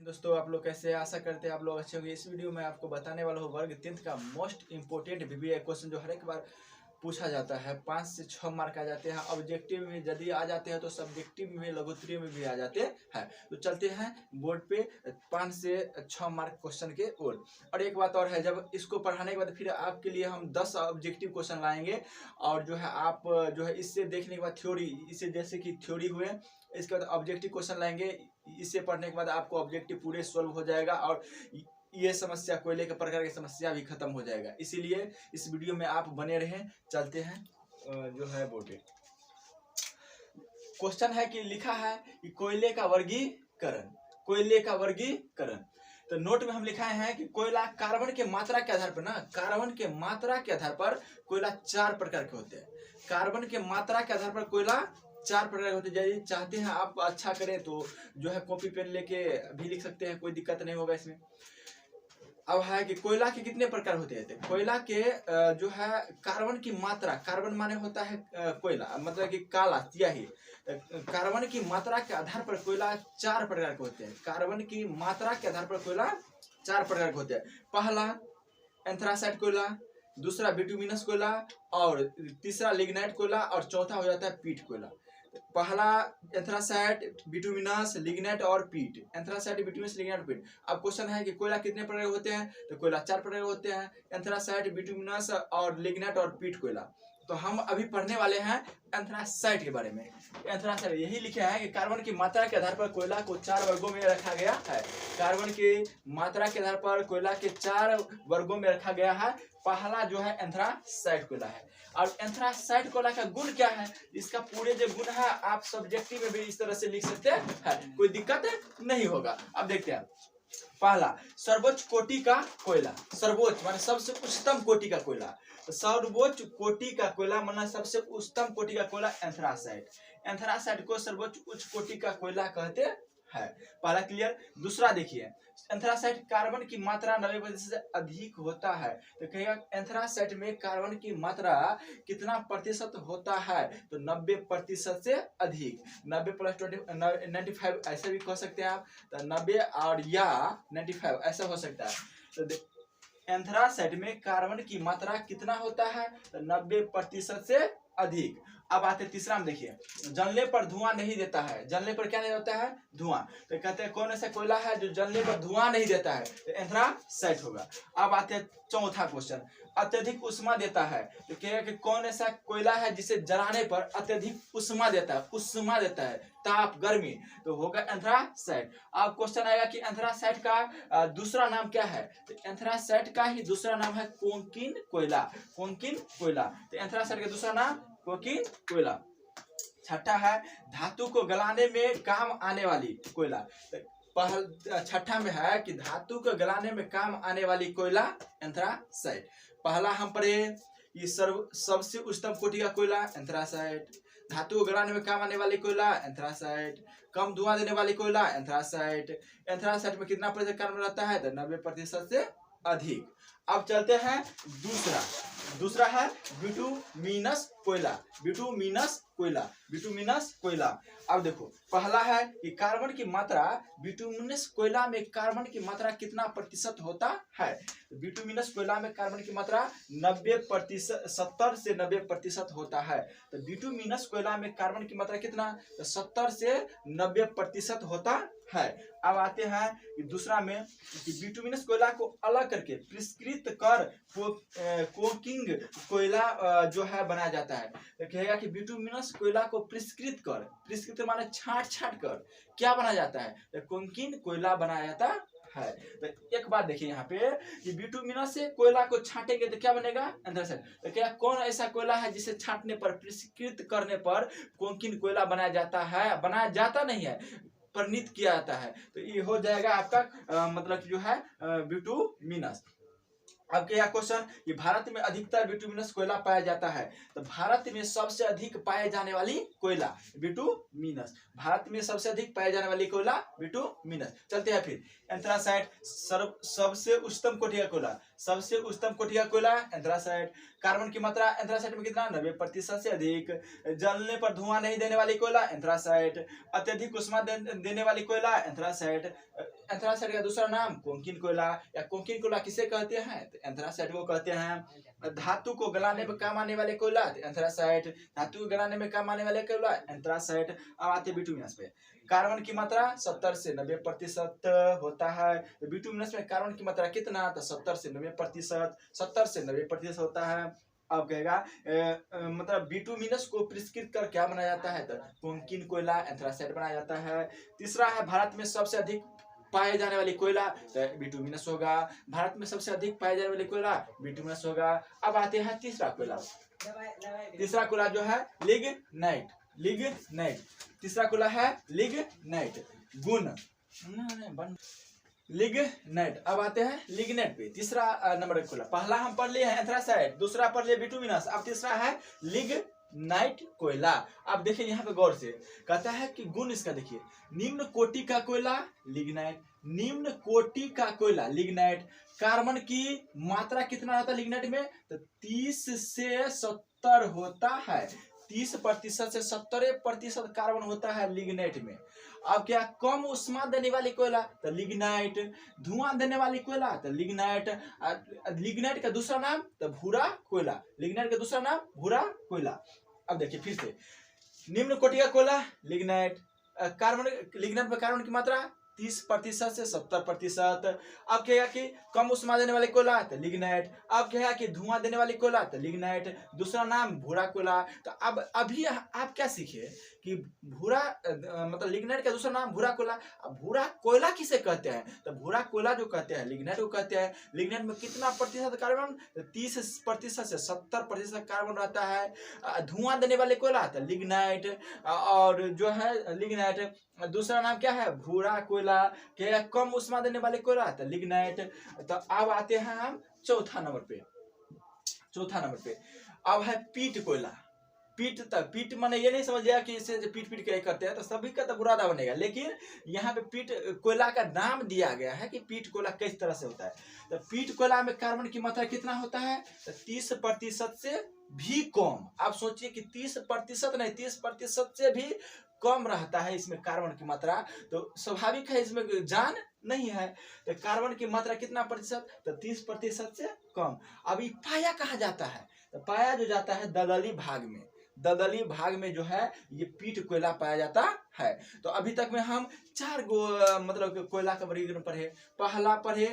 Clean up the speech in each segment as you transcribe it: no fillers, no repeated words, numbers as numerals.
दोस्तों आप लोग कैसे हैं? आशा करते हैं आप लोग अच्छे होंगे। इस वीडियो में आपको बताने वाला हूँ वर्ग 10th का मोस्ट इंपोर्टेंट वीवीआई क्वेश्चन जो हर एक बार पूछा जाता है। 5 से 6 मार्क आ जाते हैं। ऑब्जेक्टिव में यदि आ जाते हैं तो सब्जेक्टिव में लघुत्तरीय में भी आ जाते हैं। तो चलते हैं बोर्ड पे 5 से 6 मार्क क्वेश्चन के ओर। और एक बात और है, जब इसको पढ़ाने के बाद फिर आपके लिए हम 10 ऑब्जेक्टिव क्वेश्चन लाएंगे। और जो है आप जो है इससे देखने के बाद थ्योरी, इसे जैसे कि थ्योरी हुए, इसके बाद ऑब्जेक्टिव क्वेश्चन लाएंगे। इसे पढ़ने के बाद आपको ऑब्जेक्टिव पूरे सॉल्व हो जाएगा और ये समस्या, कोयले के प्रकार की समस्या भी खत्म हो जाएगा। इसीलिए इस वीडियो में आप बने रहें। चलते हैं जो है बोर्ड पे। क्वेश्चन है कि लिखा है कि कोयले का वर्गीकरण, कोयले का वर्गीकरण। तो नोट में हम लिखाए हैं कि कोयला कार्बन के मात्रा के आधार पर कार्बन के मात्रा के आधार पर कोयला 4 प्रकार के होते हैं। कार्बन के मात्रा के आधार पर कोयला 4 प्रकार के होते हैं। यदि चाहते हैं आप अच्छा करें तो जो है कॉपी पेन लेके भी लिख सकते हैं, कोई दिक्कत नहीं होगा इसमें। अब है कि कोयला के कितने प्रकार होते हैं। कोयला के जो है कार्बन की मात्रा, कार्बन माने होता है कोयला, मतलब कि काला स्याही। कार्बन की मात्रा के आधार पर कोयला 4 प्रकार के होते हैं। कार्बन की मात्रा के आधार पर कोयला 4 प्रकार के होते हैं। पहला एंथ्रासाइट कोयला, दूसरा बिटुमिनस कोयला, और तीसरा लिग्नाइट कोयला, और चौथा हो जाता है पीट कोयला। पहला एंथ्रासाइट, बिटुमिनस, लिग्नाइट और पीट। एंथ्रासाइट, बिटुमिनस, लिग्नाइट, पीट। अब क्वेश्चन है कि कोयला कितने प्रकार के होते हैं। तो कोयला 4 प्रकार के होते हैं, एंथ्रासाइट, बिटुमिनस और लिग्नाइट और पीट कोयला। तो हम अभी पढ़ने वाले हैं एंथ्रासाइट के बारे में। एंथ्रासाइट यही लिखा है कि कार्बन की मात्रा के आधार पर कोयला को 4 वर्गों में रखा गया है। कार्बन की मात्रा के आधार पर कोयला के 4 वर्गों में रखा गया है। पहला जो है एंथ्रासाइट कोयला है। और एंथ्रासाइट कोयला का गुण क्या है, इसका पूरे जो गुण है आप सब्जेक्टिव में भी इस तरह से लिख सकते हैं, कोई दिक्कत नहीं होगा। अब देखते हैं। पहला सर्वोच्च कोटि का कोयला, सर्वोच्च माने सबसे उच्चतम कोटि का कोयला। सर्वोच्च कोटि का कोयला माना सबसे उच्चतम कोटि का कोयला एंथ्रासाइट। एंथ्रासाइट को सर्वोच्च उच्च कोटि का कोयला कहते हैं। पहला क्लियर। दूसरा देखिए, एंथ्रासाइट कार्बन की मात्रा 90% से अधिक होता है। तो कहेगा एंथ्रासाइट में कार्बन की मात्रा कितना प्रतिशत होता है। तो 90% से अधिक। 90 + 20 95 ऐसे भी कह सकते हैं आप। तो 90 और या 95 ऐसा हो सकता है। तो एंथ्रासाइट में कार्बन की मात्रा कितना होता है। तो 90% से अधिक। अब आते तीसरा में देखिए, जलने पर धुआं नहीं देता है। जलने पर क्या नहीं होता है, धुआं। तो कहते हैं कौन ऐसा कोयला है जो जलने पर धुआं नहीं देता है। तो एंथ्रासाइट होगा। अब आते हैं चौथा क्वेश्चन, अत्यधिक उष्मा देता है। तो कहेगा कि कौन ऐसा कोयला है जिसे जलाने पर अत्यधिक उष्मा देता है, उष्मा देता है, ताप, गर्मी। तो होगा एंथ्रासाइट। अब क्वेश्चन आएगा कि एंथ्रासाइट का दूसरा नाम क्या है। तो एंथ्रासाइट का ही दूसरा नाम है कोकीन कोयला, कोकीन कोयला। तो एंथ्रासाइट का दूसरा नाम कोकीन कोयला। छठा है धातु को गलाने में काम आने वाली कोयला। छठा में है कि धातु को गलाने में काम आने वाली कोयला एंथ्रासाइट। पहला हम पढ़े ये सबसे उच्चतम कोटि का कोयला एंथ्रासाइट। धातु को गलाने में काम आने वाली कोयला एंथ्रासाइट। कम धुआं देने वाली कोयला एंथ्रासाइट। एंथ्रासाइट में कितना प्रतिशत कार्बन रहता है। तो 90% से अधिक। अब चलते हैं दूसरा है बिटुमिनस कोयला, बिटुमिनस कोयला, बिटुमिनस कोयला। अब देखो, पहला है कि कार्बन की मात्रा, बिटुमिनस कोयला में कार्बन की मात्रा कितना प्रतिशत होता है। बिटुमिनस कोयला में कार्बन की मात्रा 90%, 70 से 90% होता है। तो बिटुमिनस कोयला में कार्बन की मात्रा कितना, तो 70 से 90% होता है। अब आते हैं कि दूसरा में कि बिटुमिनस कोयला को अलग करके परिष्कृत कर कोकिंग कोयला जो है बनाया जाता है। तो कहेगा कि बिटुमिनस कोयला को परिष्कृत कर, परिष्कृत माने छांट कर क्या बनाया जाता है। तो कोकिंग कोयला बनाया जाता है। तो एक बात देखिए यहाँ पे कि बिटुमिनस से कोयला को छांटेंगे तो क्या बनेगा, एंथ्रासाइट। तो क्या कौन ऐसा कोयला है जिसे छांटने पर, परिष्कृत करने पर कोकिंग कोयला बनाया जाता है, बनाया जाता नहीं है, परिणित किया जाता है। तो ये हो जाएगा आपका मतलब जो है बिटुमिनस। अब क्या क्वेश्चन, कि भारत में अधिकतर बिटुमिनस कोयला पाया जाता है। तो भारत में सबसे अधिक पाए जाने वाली कोयला बिटुमिनस, भारत में सबसे अधिक पाए जाने वाली कोयला बिटुमिनस। चलते हैं फिर एंथ्रासाइट, सबसे उच्चतम कोटि का कोयला, सबसे उच्चतम कोटि का कोयला एंथ्रासाइट। कार्बन की मात्रा एंथ्रासाइट में कितना, 90% से अधिक। जलने पर धुआं नहीं देने वाली कोयला एंथ्रासाइट। अत्यधिक उष्मा देने वाली कोयला एंथ्रासाइट। एंथ्रासाइट का दूसरा नाम कोंकिन कोयला, या कोंकिन कोयला किसे कहते हैं, तो एंथ्रासाइट को कहते हैं। धातु को गलाने में काम आने वाले कोयला एंथ्रासाइट, धातु को गलाने में काम आने वाले कोयला एंथ्रासाइट। अब आते बिटुमिनस पे। कार्बन की मात्रा 70 से 90% होता है। तो बिटुमिनस में कार्बन की मात्रा कितना, तो 70 से 90%, 70 से 90% होता है। अब कहेगा मतलब बिटुमिनस को परिष्कृत कर क्या बनाया जाता है, तो कोंकिन कोयला एंथ्रासाइट बनाया जाता है। तीसरा है भारत में सबसे अधिक पाए जाने वाली कोयला, तो बिटुमिनस होगा। भारत में सबसे अधिक पाए जाने वाली कोयला बिटुमिनस होगा। अब आते हैं तीसरा कोयला, तीसरा कोयला जो है लिग्नाइट, लिग्नाइट। तीसरा कोयला है लिग्नाइट, गुण लिग्नाइट। अब आते हैं लिग्नाइट पे, तीसरा नंबर का कोयला। पहला हम पढ़ लिए हैं एंथ्रासाइट, दूसरा पढ़ लिए बिटुमिनस, अब तीसरा है लिग्नाइट कोयला। अब देखिए यहाँ पे गौर से, कहता है कि गुण इसका देखिए, निम्न कोटि का कोयला लिग्नाइट, निम्न कोटि का कोयला लिग्नाइट। कार्बन की मात्रा कितना होता है लिग्नाइट में, तो 30 से 70 होता है। 30% से 70% कार्बन होता है लिग्नाइट में। अब क्या, कम उष्मा देने वाली कोयला तो लिग्नाइट, धुआं देने वाली कोयला तो लिग्नाइट। लिग्नाइट का दूसरा नाम तो भूरा कोयला, लिग्नाइट का दूसरा नाम भूरा कोयला। अब देखिए फिर से, निम्न कोटि का कोयला लिग्नाइट, कार्बन लिग्नाइट में कार्बन की मात्रा 30% से 70%। अब कहेगा कि कम उष्मा देने वाले कोयला तो लिग्नाइट। अब कहेगा कि धुआं देने वाली कोयला तो लिग्नाइट, दूसरा नाम भूरा कोयला। तो अब अभी आप क्या सीखे कि भूरा मतलब लिग्नाइट का दूसरा नाम भूरा कोयला। अब भूरा कोयला किसे कहते हैं, तो भूरा कोयला जो कहते हैं लिग्नाइट को कहते हैं। लिग्नाइट में कितना प्रतिशत कार्बन, तो 30% से 70% कार्बन रहता है। धुआं देने वाले कोयला तो लिग्नाइट, और जो है लिग्नाइट, दूसरा नाम क्या है भूरा कोयला। क्या, कम उष्मा देने वाले कोयला तो लिग्नाइट। तो अब आते हैं हम चौथा नंबर पे, चौथा नंबर पे अब है पीट कोयला। पीट तक, पीट माने ये नहीं समझिए कि इसे पीट पीट के करते हैं तो सभी का तो बुरादा बनेगा, लेकिन यहाँ पे पीट कोयला का नाम दिया गया है कि पीट कोयला किस तरह से होता है। तो पीट कोयला में कार्बन की मात्रा कितना होता है, तो 30% से भी कम। आप सोचिए कि 30% नहीं, 30% से भी कम रहता है इसमें कार्बन की मात्रा। तो स्वाभाविक है इसमें जान नहीं है। तो कार्बन की मात्रा कितना प्रतिशत, तो 30% से कम। अभी पाया कहाँ जाता है, तो पाया जो जाता है दलदली भाग में, दलदली भाग में जो है ये पीट कोयला पाया जाता है। तो अभी तक में हम 4 मतलब कोयला का वर्गीकरण पढ़े। पहला पढ़े,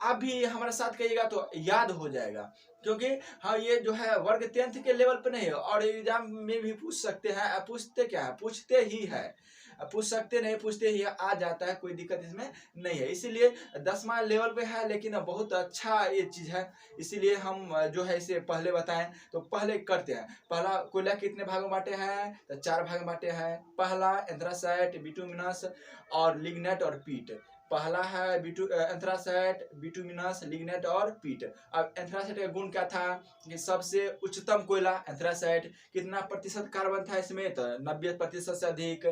आप भी हमारे साथ कहिएगा तो याद हो जाएगा, क्योंकि हाँ ये जो है वर्ग 10th के लेवल पे नहीं है, और एग्जाम में भी पूछ सकते हैं। पूछते क्या है, पूछते ही है, पूछ सकते नहीं, पूछते ही आ जाता है, कोई दिक्कत इसमें नहीं है। इसीलिए 10वां लेवल पे है, लेकिन बहुत अच्छा ये चीज है, इसीलिए हम जो है इसे पहले बताएं। तो पहले करते हैं, पहला कोयला कितने भागों में बांटे हैं, तो 4 भाग में बांटे हैं। पहला एंथ्रासाइट, बिटुमिनस और लिग्नाइट और पीट। पहला है एंथ्रासाइट, बिटुमिनस, लिग्नाइट और पीट। अब एंथ्रासाइट का गुण क्या था, कि सबसे उच्चतम कोयला एंथ्रासाइट। कितना प्रतिशत कार्बन था इसमें, तो 90% से अधिक।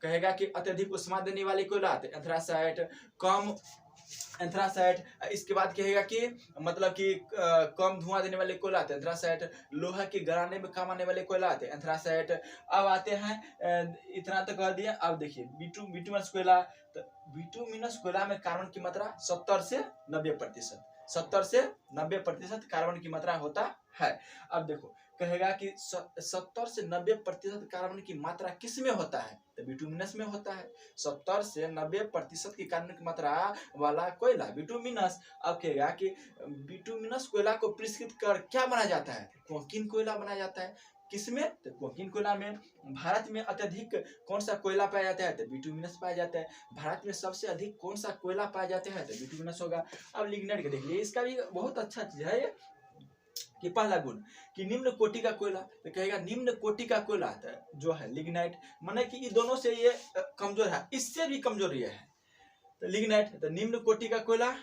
कहेगा कि अत्यधिक उष्मा देने वाली कोयला तो एंथ्रासाइट, कम एंथ्रासाइट। इसके बाद कहेगा कि मतलब कि कम धुआं देने वाले कोयला तो एंथ्रासाइट, लोहा के गलाने में काम आने वाले कोयला तो एंथ्रासाइट। अब आते हैं इतना तो कह दिया। अब देखिए बिटुमिनस कोयला, तो बिटुमिनस कोयला में कार्बन की मात्रा 70 से 90%, 70 से 90% कार्बन की मात्रा होता है। अब देखो कहेगा कि 70 से 90% कार्बन की मात्रा किस में होता है, तो बिटुमिनस में होता है। 70 से 90% की कार्बन की मात्रा वाला कोयला बिटुमिनस। अब कहेगा कि बिटुमिनस कोयला को परिष्कृत कर क्या बना जाता है, कोकीन कोयला बनाया जाता है। किसमें, तो कोकीन कोयला में। भारत में अत्यधिक कौन सा कोयला पाया जाता है, तो बिटुमिनस पाया जाता है। भारत में सबसे अधिक कौन सा कोयला पाया जाता है, तो बिटुमिनस होगा। अब लिग्नाइट का देख लीजिए, इसका भी बहुत अच्छा चीज है ये, कि पहला गुण कि निम्न कोटि का कोयला, तो कहेगा निम्न कोटि का कोयला जो है लिग्नाइट, माने कि ये दोनों से ये कमजोर है, इससे भी कमजोर ये है। तो लिग्नाइट तो निम्न कोटि का कोयला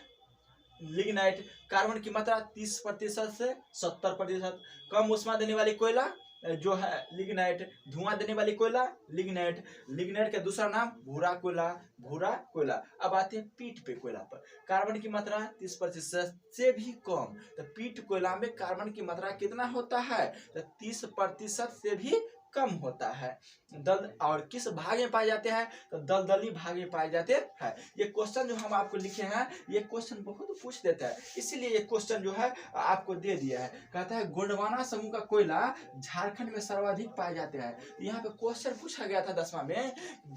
लिग्नाइट, कार्बन की मात्रा 30% से 70%। कम ऊष्मा देने वाली कोयला जो है लिग्नाइट, धुआं देने वाली कोयला लिग्नाइट। लिग्नाइट का दूसरा नाम भूरा कोयला, भूरा कोयला। अब आते हैं पीट पे कोयला पर। कार्बन की मात्रा 30% से भी कम, तो पीट कोयला में कार्बन की मात्रा कितना होता है, तो 30% से भी कम होता है। दल और किस भाग में पाए जाते हैं, तो दलदली भाग में पाए जाते हैं। ये क्वेश्चन जो हम आपको लिखे हैं, ये क्वेश्चन बहुत पूछ देता है, इसीलिए ये क्वेश्चन जो है आपको दे दिया है। कहता है गोंडवाना समूह का कोयला झारखंड में सर्वाधिक पाए जाते हैं। यहाँ पे क्वेश्चन पूछा गया था 10वां में,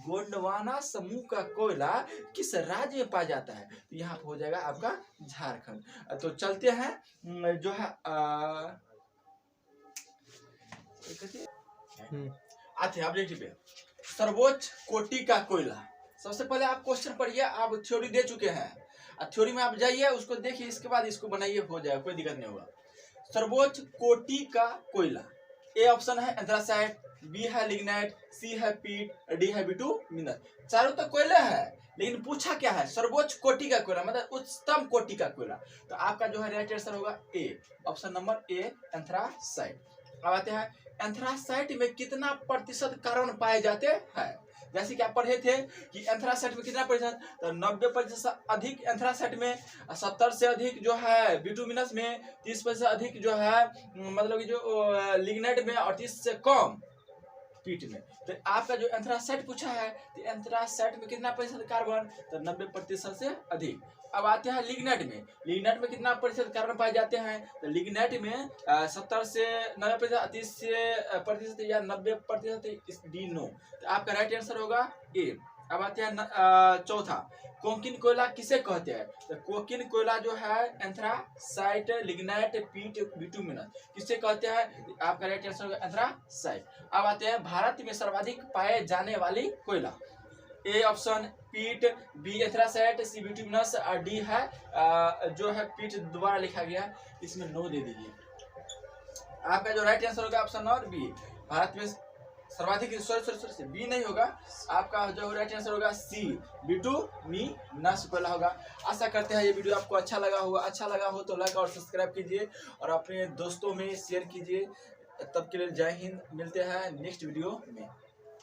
गोंडवाना समूह का कोयला किस राज्य में पाया जाता है, तो यहाँ पे हो जाएगा आपका झारखंड। तो चलते हैं जो है आते हैं ऑब्जेक्टिव पे। सर्वोच्च कोटि का कोयला। सबसे पहले आप क्वेश्चन पढ़िए, आप थ्योरी दे चुके हैं, थ्योरी में आप जाइए, उसको देखिए, इसके बाद इसको बनाइए, हो जाएगा, कोई दिक्कत नहीं होगा। सर्वोच्च कोटि का कोयला, ए ऑप्शन है एंथ्रासाइट, बी है लिग्नाइट, सी है पीट, डी है बिटुमिनस। चारों तो कोयले है, लेकिन पूछा क्या है, सर्वोच्च कोटि का कोयला, मतलब उच्चतम कोटि का कोयला। तो आपका जो है राइट आंसर होगा ए, ऑप्शन नंबर ए एंथ्रासाइट। अब आते हैं एंथ्रासाइट में कितना प्रतिशत कार्बन पाए जाते हैं। जैसे कि आप पढ़े थे कि एंथ्रासाइट में कितना प्रतिशत, तो 90% अधिक एंथ्रासाइट में, 70 से अधिक जो है बिटुमिनस में, 30% अधिक जो है मतलब कि जो लिग्नाइट में, और 30 से कम पीट में। तो आपका जो एंथ्रासाइट पूछा है, तो एंथ्रासाइट में कितना प्रतिशत कार्बन, तो 90% से अधिक। अब आते हैं लिग्नाइट में। लिग्नाइट में कितना प्रतिशत कार्बन पाए जाते हैं, तो लिग्नाइट में 70 से 90%, 30% या 90%, डी नो। तो आपका राइट आंसर होगा ए। अब आते हैं चौथा, कोकिन कोयला किसे कहते हैं, तो कोकिन कोयला जो है एंथ्रासाइट, लिग्नाइट, पीट, बिटुमिनस किसे कहते हैं, आपका राइट आंसर होगा एंथ्रासाइट। अब आते हैं भारत में सर्वाधिक पाए जाने वाली कोयला। ए ऑप्शन पीट, बी एंथ्रासाइट, सी बिटुमिनस, और डी है जो है पीट दोबारा लिखा गया, इसमें नो दे दीजिए। आपका जो राइट आंसर होगा ऑप्शन नंबर बी, भारत में सर्वाधिक, सॉरी बी नहीं होगा, आपका जो राइट आंसर होगा सी, बिटुमिनस कोयला होगा। आशा करते हैं ये वीडियो आपको अच्छा लगा होगा, अच्छा लगा हो तो लाइक और सब्सक्राइब कीजिए और अपने दोस्तों में शेयर कीजिए। तब के लिए जय हिंद, मिलते हैं नेक्स्ट वीडियो में।